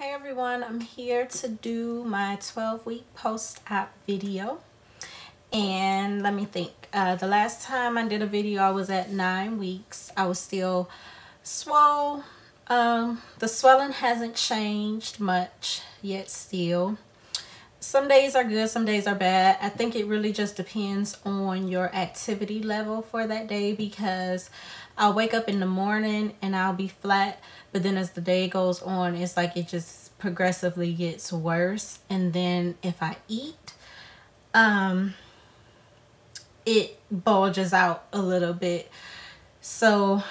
Hey everyone, I'm here to do my 12-week post-op video. And let me think. The last time I did a video, I was at 9 weeks. I was still swole. The swelling hasn't changed much yet still. Some days are good, some days are bad. I think it really just depends on your activity level for that day, because I'll wake up in the morning and I'll be flat, but then as the day goes on, it's like it just progressively gets worse. And then if I eat, it bulges out a little bit. So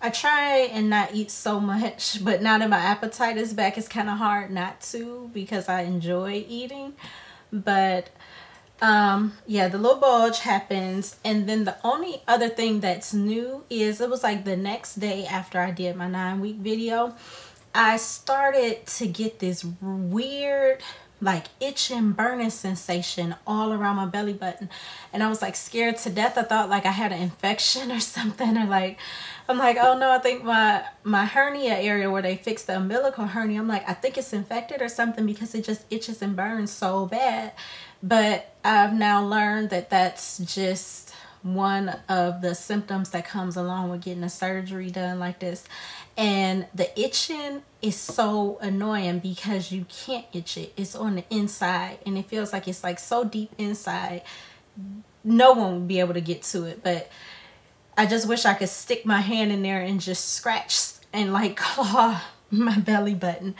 I try and not eat so much, but now that my appetite is back, it's kind of hard not to because I enjoy eating. But yeah, the little bulge happens. And then the only other thing that's new is it was like the next day after I did my 9-week video, I started to get this weird like itching, burning sensation all around my belly button. And I was like scared to death. I thought like I had an infection or something, or like, I'm like, oh no, I think my hernia area where they fixed the umbilical hernia, I'm like, I think it's infected or something because it just itches and burns so bad. But I've now learned that that's just one of the symptoms that comes along with getting a surgery done like this. And the itching is so annoying because you can't itch it. It's on the inside and it feels like it's like so deep inside. No one would be able to get to it. But I just wish I could stick my hand in there and just scratch and like claw my belly button.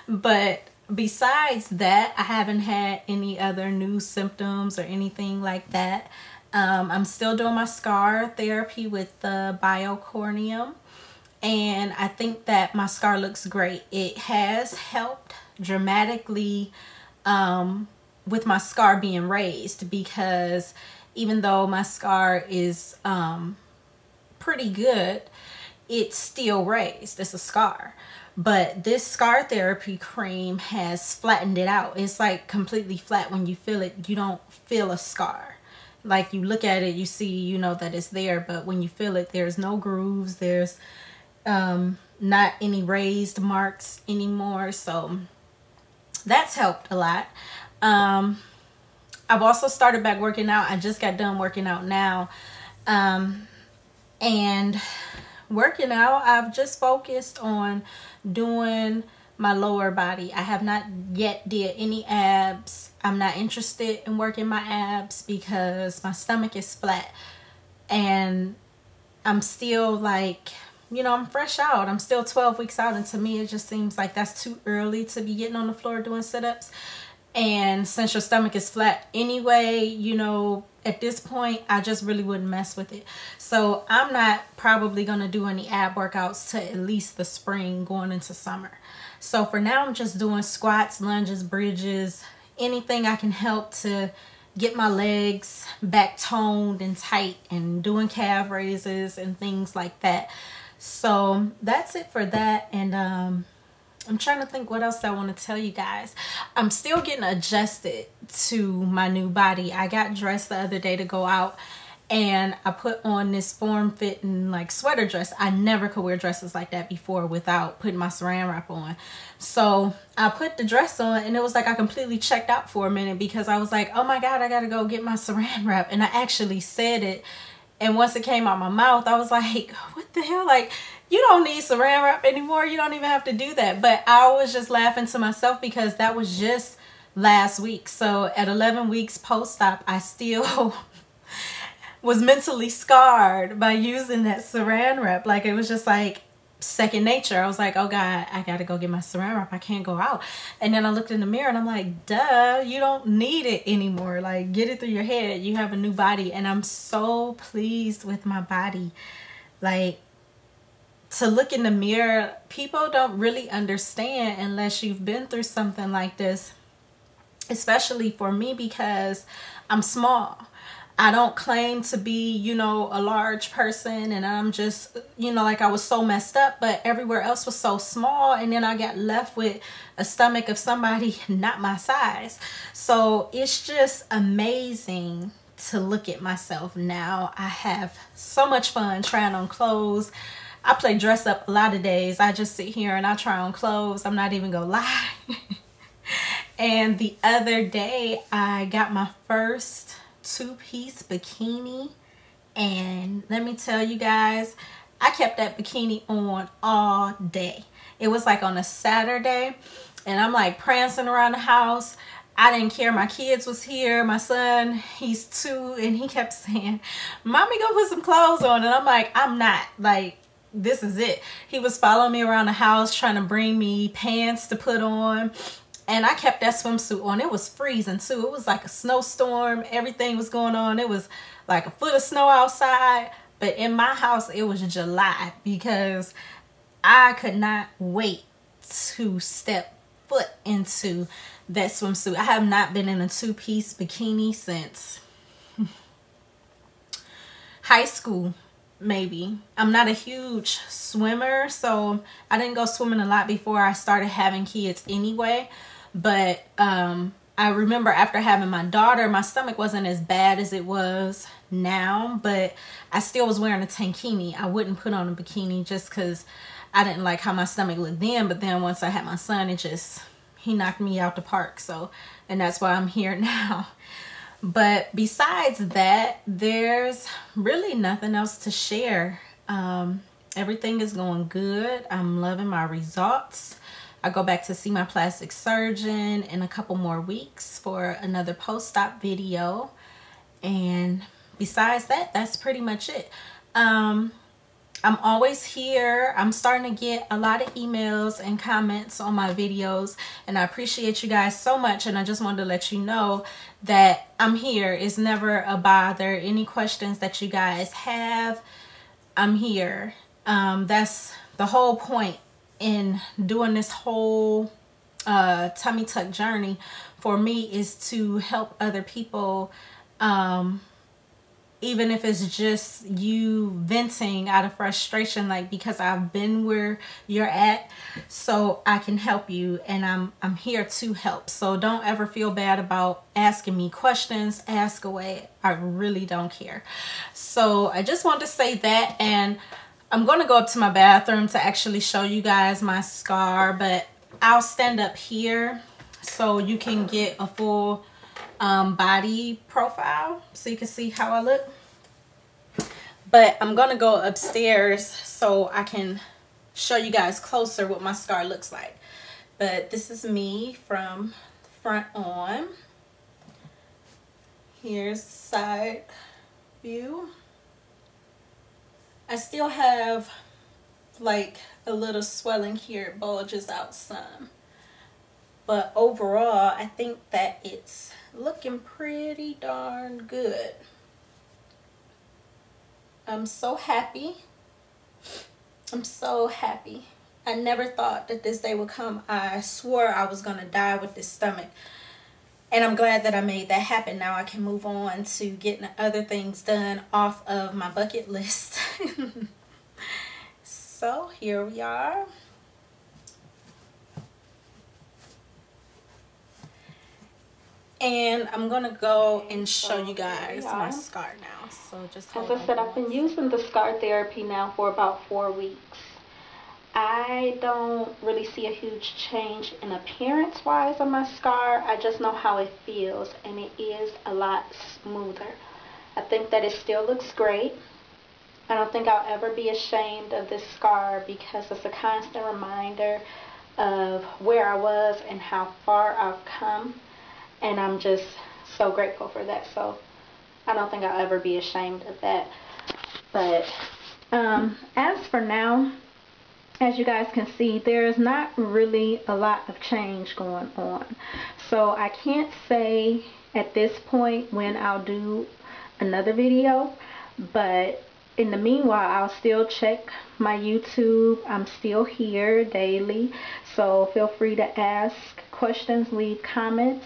But besides that, I haven't had any other new symptoms or anything like that. I'm still doing my scar therapy with the BioCorneum. And I think that my scar looks great. It has helped dramatically with my scar being raised, because even though my scar is pretty good, it's still raised. It's a scar. But this scar therapy cream has flattened it out. It's like completely flat. When you feel it, you don't feel a scar. Like you look at it, you see, you know that it's there, but when you feel it, there's no grooves. There's not any raised marks anymore. So that's helped a lot. I've also started back working out. I just got done working out now. And working out, I've just focused on doing my lower body. I have not yet did any abs. I'm not interested in working my abs because my stomach is flat and I'm still like, you know, I'm fresh out. I'm still 12 weeks out, and to me it just seems like that's too early to be getting on the floor doing sit-ups. And since your stomach is flat anyway, you know, at this point I just really wouldn't mess with it. So I'm not probably gonna do any ab workouts till at least the spring going into summer. So for now I'm just doing squats, lunges, bridges, anything I can help to get my legs back toned and tight, and doing calf raises and things like that. So that's it for that. And I'm trying to think what else I want to tell you guys. I'm still getting adjusted to my new body. I got dressed the other day to go out, and I put on this form-fitting like sweater dress. I never could wear dresses like that before without putting my saran wrap on. So I put the dress on, and it was like I completely checked out for a minute because I was like, oh my God, I gotta go get my saran wrap. And I actually said it. And once it came out my mouth, I was like, what the hell? Like, you don't need saran wrap anymore. You don't even have to do that. But I was just laughing to myself because that was just last week. So at 11 weeks post-op, I still was mentally scarred by using that saran wrap. Like, it was just like second nature. I was like, oh God, I gotta go get my saran wrap. I can't go out. And then I looked in the mirror and I'm like, duh, you don't need it anymore. Like, get it through your head. You have a new body. And I'm so pleased with my body. Like, to look in the mirror, people don't really understand unless you've been through something like this, especially for me, because I'm small. I don't claim to be, you know, a large person, and I'm just, you know, like I was so messed up, but everywhere else was so small. And then I got left with a stomach of somebody not my size. So it's just amazing to look at myself now. I have so much fun trying on clothes. I play dress up a lot of days. I just sit here and I try on clothes. I'm not even gonna lie. And the other day I got my first two-piece bikini, and let me tell you guys, I kept that bikini on all day. It was like on a Saturday, and I'm like prancing around the house. I didn't care. My kids was here. My son, he's 2, and he kept saying, "Mommy, go put some clothes on." And I'm like, I'm not. Like, this is it. He was following me around the house trying to bring me pants to put on. And I kept that swimsuit on. It was freezing too. It was like a snowstorm. Everything was going on. It was like a foot of snow outside. But in my house, it was July because I could not wait to step foot into that swimsuit. I have not been in a two-piece bikini since high school, maybe. I'm not a huge swimmer, so I didn't go swimming a lot before I started having kids anyway. But I remember after having my daughter, my stomach wasn't as bad as it was now, but I still was wearing a tankini. I wouldn't put on a bikini just because I didn't like how my stomach looked then. But then once I had my son, he knocked me out the park. So, and that's why I'm here now. But besides that, there's really nothing else to share. Everything is going good. I'm loving my results. I go back to see my plastic surgeon in a couple more weeks for another post-op video. And besides that, that's pretty much it. I'm always here. I'm starting to get a lot of emails and comments on my videos, and I appreciate you guys so much. And I just wanted to let you know that I'm here. It's never a bother. Any questions that you guys have, I'm here. That's the whole point in doing this whole tummy tuck journey for me, is to help other people, even if it's just you venting out of frustration, like, because I've been where you're at, so I can help you, and I'm here to help. So don't ever feel bad about asking me questions. Ask away. I really don't care. So I just wanted to say that, and I'm going to go up to my bathroom to actually show you guys my scar, but I'll stand up here so you can get a full body profile so you can see how I look. But I'm going to go upstairs so I can show you guys closer what my scar looks like. But this is me from the front on. Here's the side view. I still have like a little swelling here. It bulges out some. But overall, I think that it's looking pretty darn good. I'm so happy. I'm so happy. I never thought that this day would come. I swore I was going to die with this stomach. And I'm glad that I made that happen. Now I can move on to getting other things done off of my bucket list. So here we are. And I'm going to go and show you guys my scar now. So just as I said, I've been using the scar therapy now for about 4 weeks. I don't really see a huge change in appearance wise on my scar. I just know how it feels, and it is a lot smoother. I think that it still looks great. I don't think I'll ever be ashamed of this scar because it's a constant reminder of where I was and how far I've come. And I'm just so grateful for that. So I don't think I'll ever be ashamed of that. But as for now, as you guys can see, there's not really a lot of change going on. So I can't say at this point when I'll do another video, but in the meanwhile, I'll still check my YouTube. I'm still here daily, so feel free to ask questions, leave comments.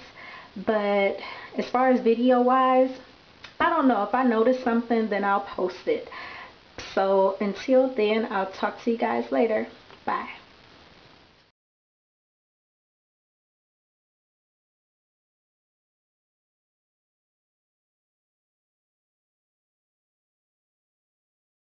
But as far as video wise, I don't know. If I notice something, then I'll post it. So until then, I'll talk to you guys later.